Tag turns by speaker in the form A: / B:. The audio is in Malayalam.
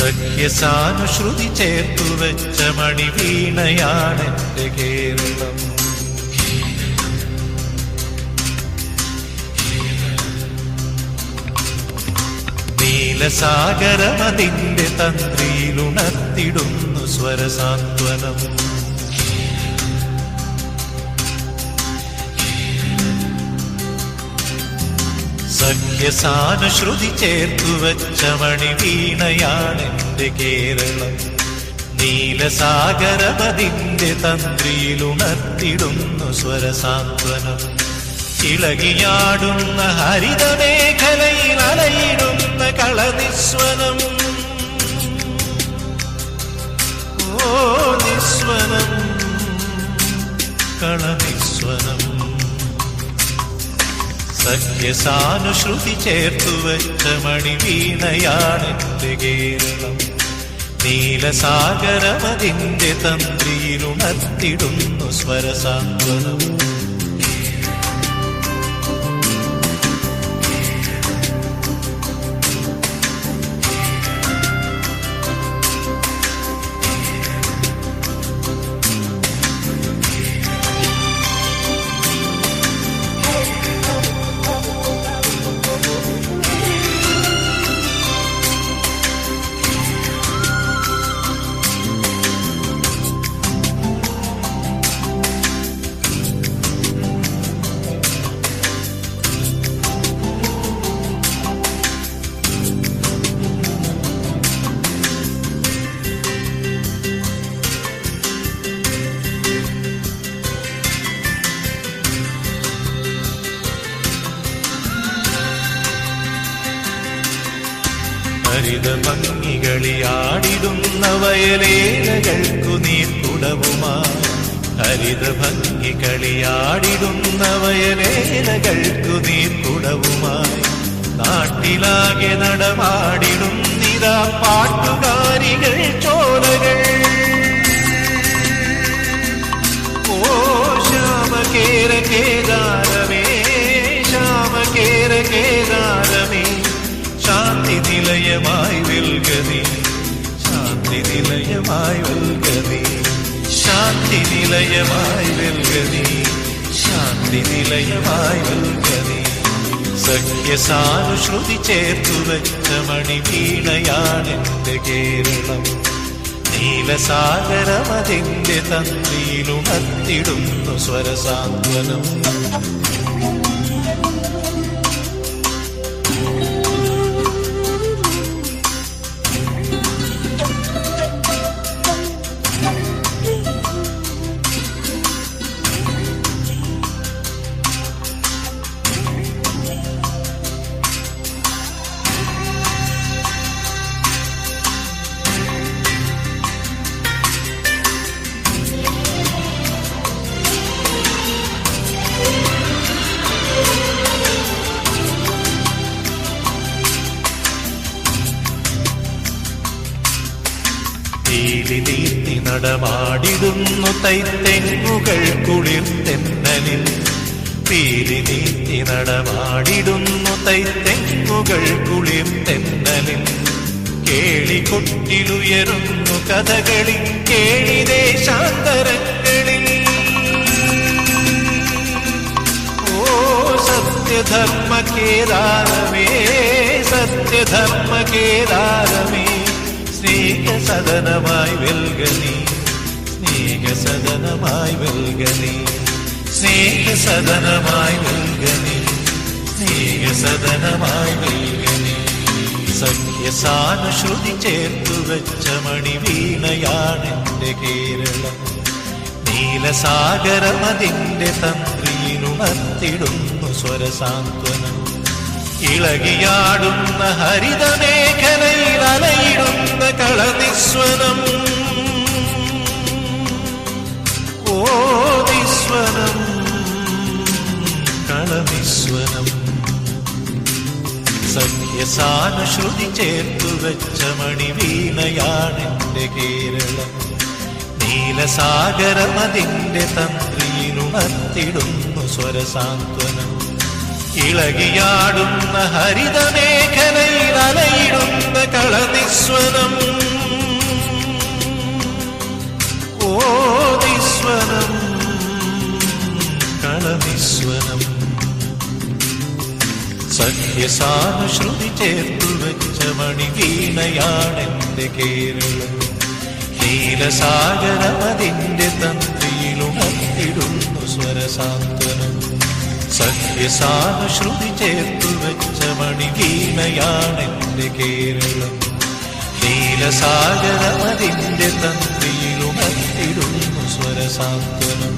A: സഖ്യസാനുശ്രുതി ചേർത്തുവെച്ച മണിവീണയാണെന്റെ കേരളം. നീലസാഗരമതിന്റെ തന്ത്രിയിലുണർത്തിടുന്നു സ്വരസാന്ത്വനം. സഖ്യസാനുശ്രുതി ചേർത്തുവെച്ച മണിവീണയാണെന്റെ കേരളം. നീലസാഗരമതിന്റെ തന്ത്രിയിലുണർത്തിടുന്നു സ്വരസാന്ത്വനം. ഇളകിയാടുന്ന ഹരിതമേഖലയിൽ അലയിടുന്ന കളനിസ്വനം. ഓ നിസ്വനം, കളനിസ്വനം. സഖ്യസാനുശ്രുതി ചേർത്തുവെച്ച മണിവീണയാണെന്റെ കേരളം. നീലസാഗരമതിന്റെ തന്ത്രിയിലുണർത്തിടുന്നു സ്വരസാന്ത്വനം. ഹരിതഭംഗികളിയാടിടുന്ന വയലേലകൾക്കു നീർക്കുടവുമായി. ഹരിതഭംഗികളിയാടിടുന്ന വയലേലകൾക്കു നീർക്കുടവുമായി. നാട്ടിലാകെ നടമാടിടുന്നിതാ പാട്ടുകാരികൾ ചോലകൾ. ഓ ശ്യാമകേര കേദാരമേ, ശ്യാമകേര കേദാരമേ, ശാന്തി നിലയമായി വെൽകനീ, ശാന്തി നിലയമായി വെൽകനീ, ശാന്തി നിലയമായി വെൽകനീ, ശാന്തി നിലയമായി വെൽകനീ. സഖ്യസാനുശ്രുതി ചേർത്തുവെച്ച മണിവീണയാണെന്റെ കേരളം. നീലസാഗരമതിന്റെ തന്ത്രിയിലുണർത്തിടുന്നു സ്വരസാന്ത്വനം. നീർത്തി നടമാടിടുന്നു തൈത്തെങ്ങുകൾ കുളിർത്തെന്നലിൽ. പീലി നീർത്തി നടമാടിടുന്നു തൈത്തെങ്ങുകൾ കുളിർത്തെന്നലിൽ. കേളികൊട്ടിലുയരുന്നു കഥകളി കേളിദേശാന്തരങ്ങളിൽ. ഓ സത്യധർമ്മ കേദാരമേ, സത്യധർമ്മ കേദാരമേ, സ്നേഹസദനമായി വെൽകനീ, സ്നേഹസദനമായി വെൽകനീ, സ്നേഹസദനമായി വെൽകനീ, സ്നേഹസദനമായി വെൽകനീ. സഖ്യസാനുശ്രുതി ചേർത്തുവെച്ച മണിവീണയാണെന്റെ കേരളം. നീലസാഗരമതിന്റെ തന്ത്രിയിലുണർത്തിടുന്നു സ്വരസാന്ത്വനം. ഇളകിയാടുന്ന ഹരിതമേഖലയിൽ അലയിടുന്ന കളനിസ്വനം. ഓ നിസ്വനം, കളനിസ്വനം. സഖ്യസാനുശ്രുതി ചേർത്തുവെച്ച മണിവീണയാണെന്റെ കേരളം. നീലസാഗരമതിന്റെ തന്ത്രിയിലുണർത്തിടുന്നു സ്വരസാന്ത്വനം. ഇളകിയാടുന്ന ഹരിതമേഖലയിൽ അലയിടുന്ന കളനിസ്വനം. ഓ നിസ്വനം, കളനിസ്വനം. സഖ്യസാനുശ്രുതി ചേർത്തു വെച്ച മണിവീണയാണെന്റെ കേരളം. നീലസാഗരമതിന്റെ തന്ത്രിയിലുണർത്തിടുന്നു സ്വരസാന്ത്വനം. സഖ്യസാനുശ്രുതി ചേർത്തു വെച്ച മണിവീണയാണെന്റെ കേരളം. നീലസാഗരമതിന്റെ തന്ത്രിയിലുണർത്തിടുന്നു സ്വരസാന്ത്വനം.